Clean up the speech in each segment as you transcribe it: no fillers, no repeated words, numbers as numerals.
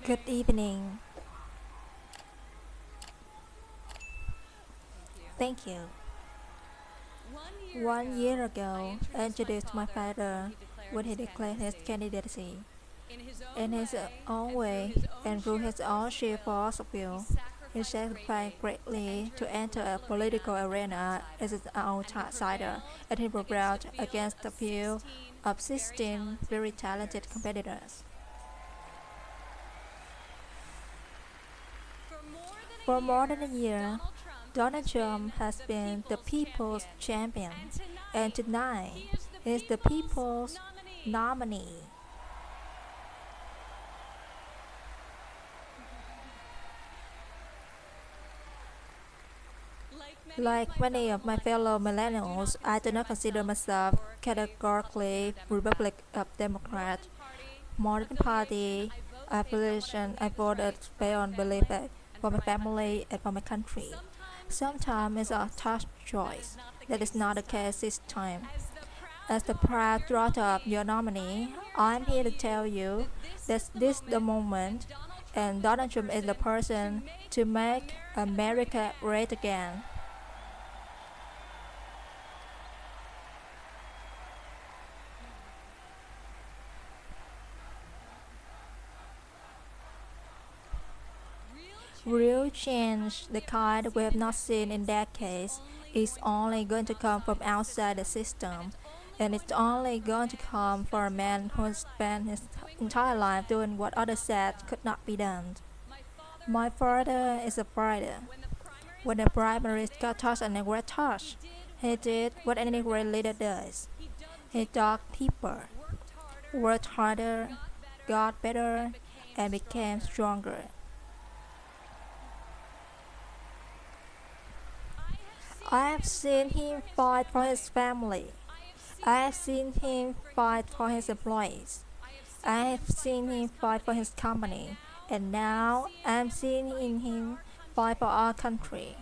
Good evening. Thank you. 1 year ago, I introduced my father when he declared his candidacy. In his own way and through his own sheer force of will, he sacrificed greatly to enter a political arena as his own outsider, and he rebelled against the few of 16 very talented competitors. For more than a year, Donald Trump has been the people's champion, and tonight he is the people's nominee. Like many of my fellow millennials, I do not consider myself categorically Republican or Democrat. More than party affiliation, I voted based on belief for my family and for my country. Sometimes it's a tough choice. That is not the case this time. As the proud daughter of your nominee, I'm here to tell you that this is the moment, and Donald Trump is the person to make America great again. Real change, the kind we have not seen in decades, is only going to come from outside the system. And it's only going to come for a man who has spent his entire life doing what others said could not be done. My father is a fighter. When the primaries got tossed and were tossed, he did what any great leader does. He dug deeper, worked harder, got better, and became stronger. I have seen him fight for his family. I have seen him fight for his employees. I have seen him fight for his company. And now I'm seeing him fight for our country.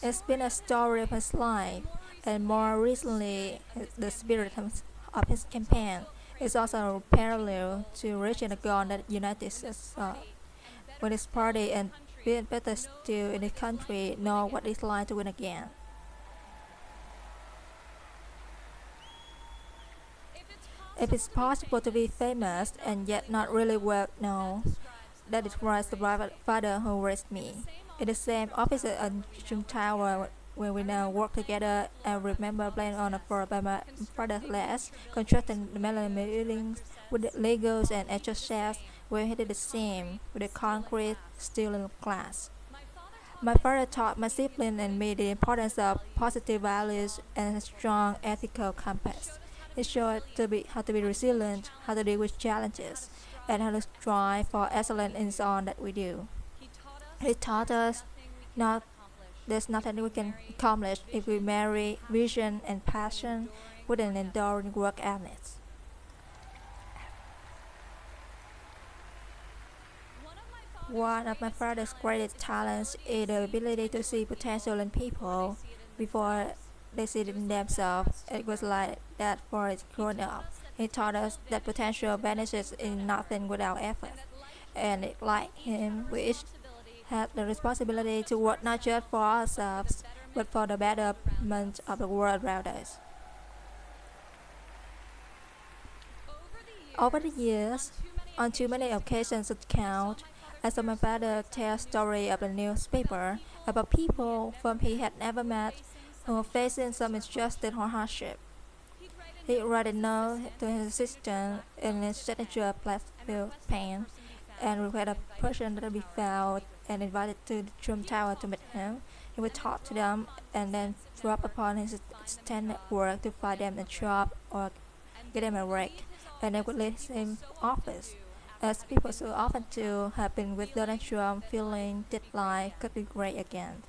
It's been a story of his life, and more recently, the spirit of his campaign is also parallel to reaching the goal that united us with his party and being better still in the country know what it's like to win again. If it's possible to be famous and yet not really well known, that describes the father who raised me. In the same office at Jung Tower where we now work together, I remember playing on the floor by my father's desk, constructing the metal buildings with the Legos and extra shafts where he did the same with the concrete, steel and glass. My father taught my sibling and me the importance of positive values and a strong ethical compass. He showed how to be resilient, how to deal with challenges, and how to strive for excellence in all that we do. He taught us not there's nothing we can accomplish if we marry vision and passion with an enduring work ethic. One of my father's greatest talents is the ability to see potential in people before they see it in themselves. It was like that for his growing up. He taught us that potential vanishes in nothing without effort. And like him, we each had the responsibility to work not just for ourselves, but for the betterment of the world around us. Over the years, on too many occasions to count, I saw my father tell a story of the newspaper about people whom he had never met who were facing some injustice or hardship. He wrote a note to his assistant in his signature plastic pen and requested a person to be found and invited to the Trump Tower to meet him. He would talk to them and then drop upon his extended work to find them a job or get them a break, and they would leave him office. As people so often do have been with Donald Trump feeling that life could be great again.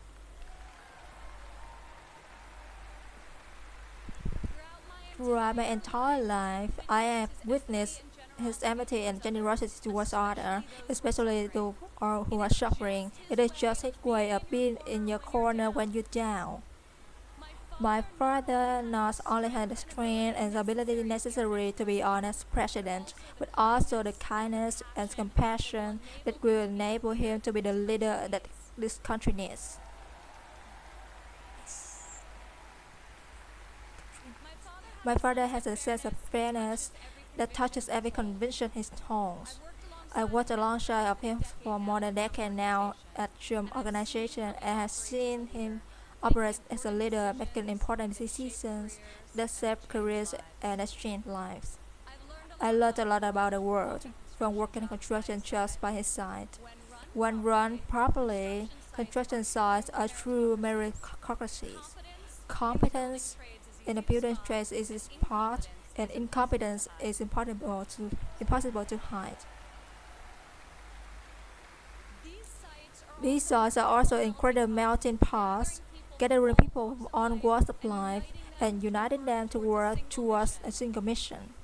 Throughout my entire life, I have witnessed his empathy and generosity towards others, especially those who are suffering. It is just his way of being in your corner when you're down. My father not only had the strength and the ability necessary to be honest president, but also the kindness and compassion that will enable him to be the leader that this country needs. My father has a sense of fairness that touches every conviction he holds. I worked alongside of him for more than a decade now at Trump Organization and have seen him operate as a leader, making important decisions that save careers and exchange lives. I learned a lot about the world, from working in construction jobs by his side. When run properly, construction sites are true meritocracies. Competence in the building trades is its part, and incompetence is impossible to hide. These sites are also incredible melting pots, gathering people from all walks of life and uniting them to work towards a single mission.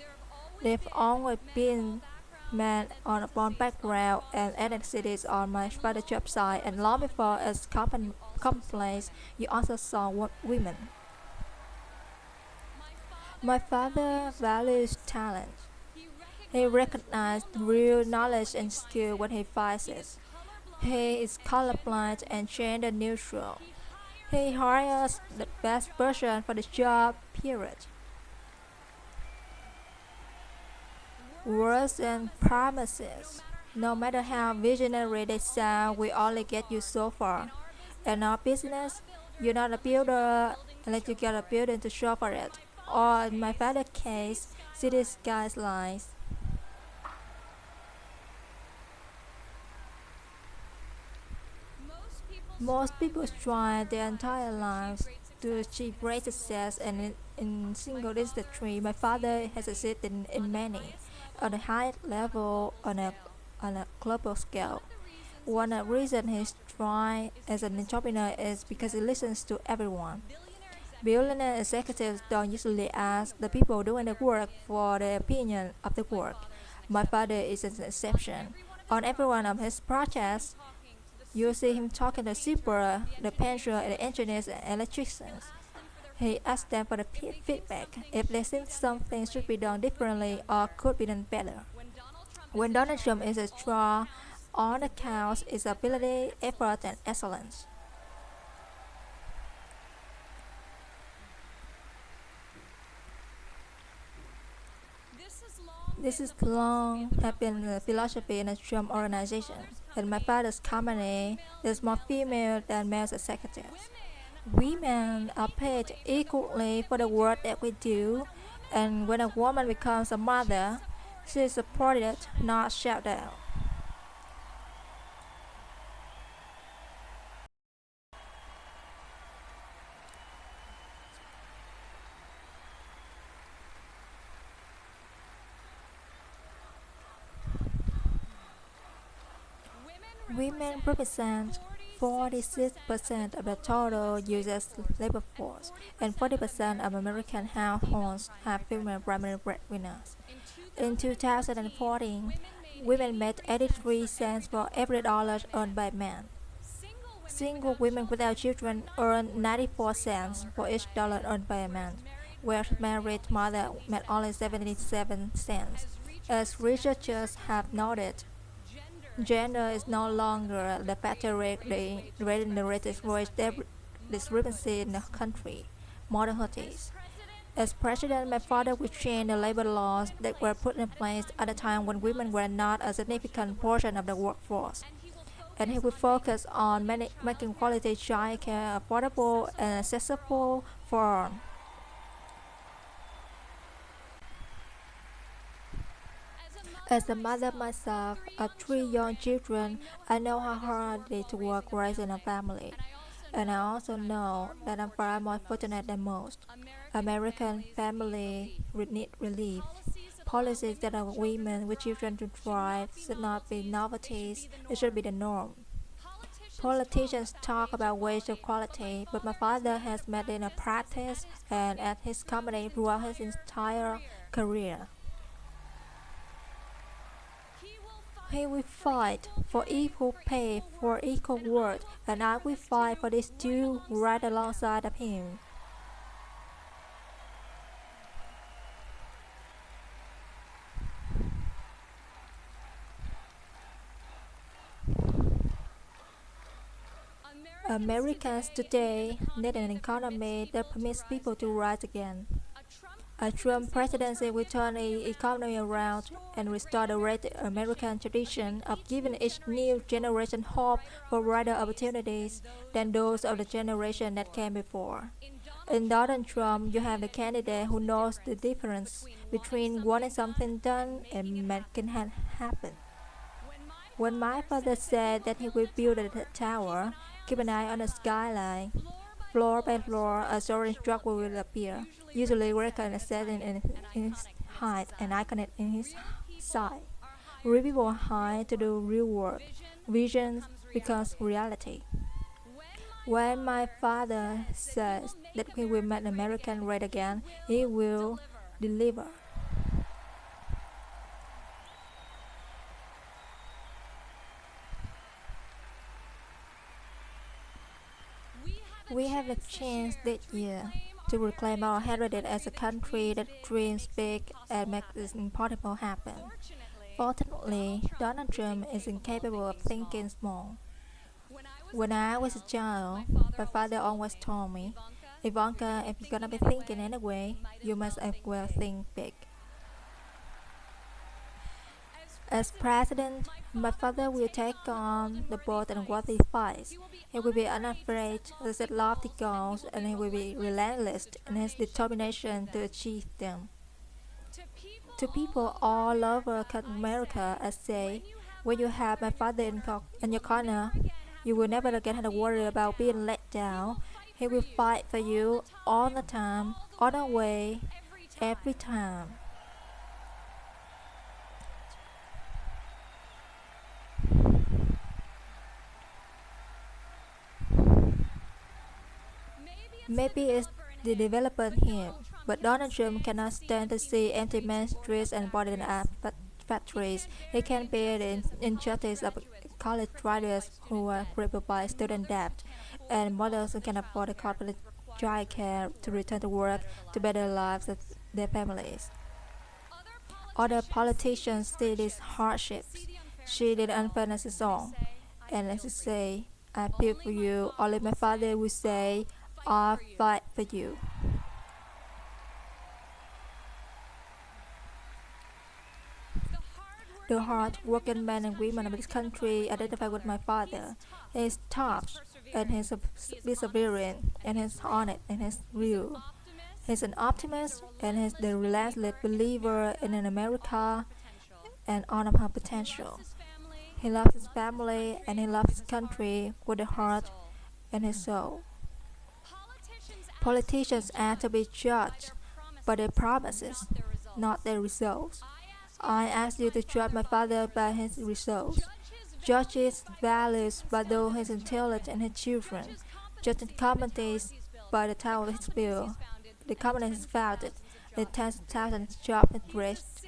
They've always been men on one background and ethnicities on my father's job site, and long before it's commonplace, you also saw women. My father values talent. He recognizes real knowledge and skill when he finds it. He is colorblind and gender neutral. He hires the best person for the job, period. Words and promises. No matter how visionary they sound, will only get you so far. In our business, you're not a builder unless you get a building to show for it. Or in my father's case, city guidelines. Most people strive their entire lives to achieve great success and in single industry. My father has succeeded in many, on a high level, on a global scale. One reason he strives as an entrepreneur is because he listens to everyone. Billionaire executives don't usually ask the people doing the work for their opinion of the work. My father is an exception. On every one of his projects, you'll see him talking to super, the painter, the engineers, and electricians. He asks them for the feedback if they think something should be done differently or could be done better. When Donald Trump is a straw, all that counts is ability, effort, and excellence. This is long have been the philosophy in the Trump organization. In my father's company, there's more female than male executives. Women are paid equally for the work that we do, and when a woman becomes a mother, she is supported, not shut down. Women represent 46% of the total U.S. labor force, and 40% of American households have female primary breadwinners. In 2014, women made 83 cents for every dollar earned by men. Single women without children earn 94 cents for each dollar earned by a man, whereas married mothers made only 77 cents. As researchers have noted, gender is no longer the factor regulating the greatest wage discrepancy in the country, modern thirties. As president, my father will change the labor laws that were put in place at a time when women were not a significant portion of the workforce. And he will focus on making quality childcare affordable and accessible for all. As a mother myself of three young children, I know how hard it is to work raising a family. And I also know that I'm far more fortunate than most. American families need relief. Policies that allow women with children to thrive should not be novelties, it should be the norm. Politicians talk about wage equality, but my father has made it a practice and at his company throughout his entire career. He will fight for equal pay for equal work, and I will fight for this too right alongside of him. Americans today need an economy that permits people to rise again. A Trump presidency will turn the economy around and restore the great American tradition of giving each new generation hope for brighter opportunities than those of the generation that came before. In Donald Trump, you have the candidate who knows the difference between wanting something done and making it happen. When my father said that he would build a tower, keep an eye on the skyline. Floor by floor, a soaring structure will appear, usually recognizing in his height and iconic in his size. We people high to do real work. Vision becomes reality. When my father says that he will make America great again, he will deliver. We have a chance this year to reclaim our heritage as a country that dreams big and makes this impossible happen. Fortunately, Donald Trump is incapable of thinking small. When I was a child, my father always told me, Ivanka, if you're gonna be thinking anyway, you must as well think big. As president, my father will take on the bold and worthy fights. He will be unafraid to set lofty goals and he will be relentless in his determination to achieve them. To people all over America, I say, when you have my father in your corner, you will never again have to worry about being let down. He will fight for you all the time, all the way, every time. Maybe it's the developer here, but Donald Trump cannot stand to see empty main streets and boarded up factories. He can't bear the injustice of college graduates who are crippled by student debt, and mothers who can afford the corporate childcare to return to work to better lives of their families. Other politicians see these hardships, see the unfairness is all, and as you say, I feel for you. Only my father will say, I'll fight for you. The hard-working men and women of this country identify with my father. He is tough, and he's perseverant, and he's honest, and he's real. He's an optimist, and he's the relentless believer in an America and on her potential. He loves his family, and he loves his country with the heart and his soul. Politicians are to be judged by their promises, not their results. I ask you to judge my father by his results. Judge his values by those his intellect and his children. Judge the communities by the town of his bill. The community is founded. The 10,000 jobs it raised.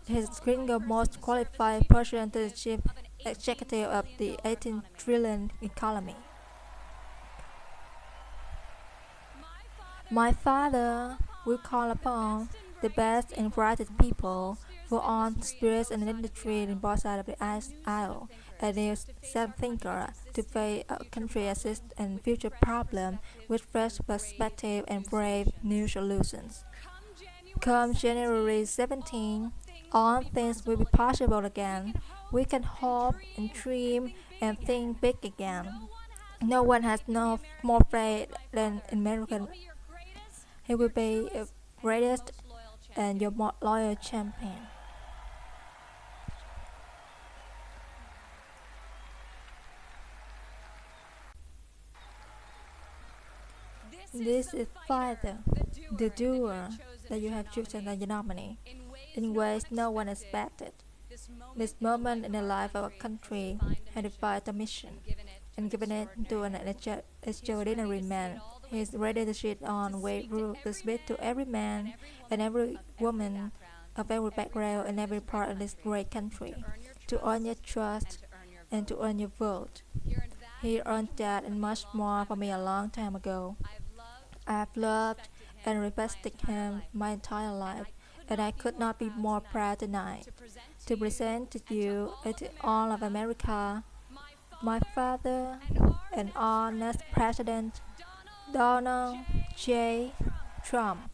He is the single most qualified person to the chief executive of the 18 trillion economy. My father will call upon the best and brightest people who own spirits and industry in both sides of the aisle, a new self-thinker to face a country assist and future problem with fresh perspective and brave new solutions. Come January 17, all things will be possible again. We can hope and dream and think big again. No one has no more faith than American. He will be the greatest and your most loyal champion. This is Father, the doer that you have chosen as your nominee, in ways no one expected. This moment in the life of a country had defied the mission and given it to an extraordinary man. He is ready to sit on weight rule to speak to every man and every woman of every background and every part of this great country, to earn your trust and to earn your vote. He earned that and much more for me a long time ago. I have loved and respected him my entire life, and I could not be more proud tonight to present to you and to all of America My father and our next president, Donald J. Trump.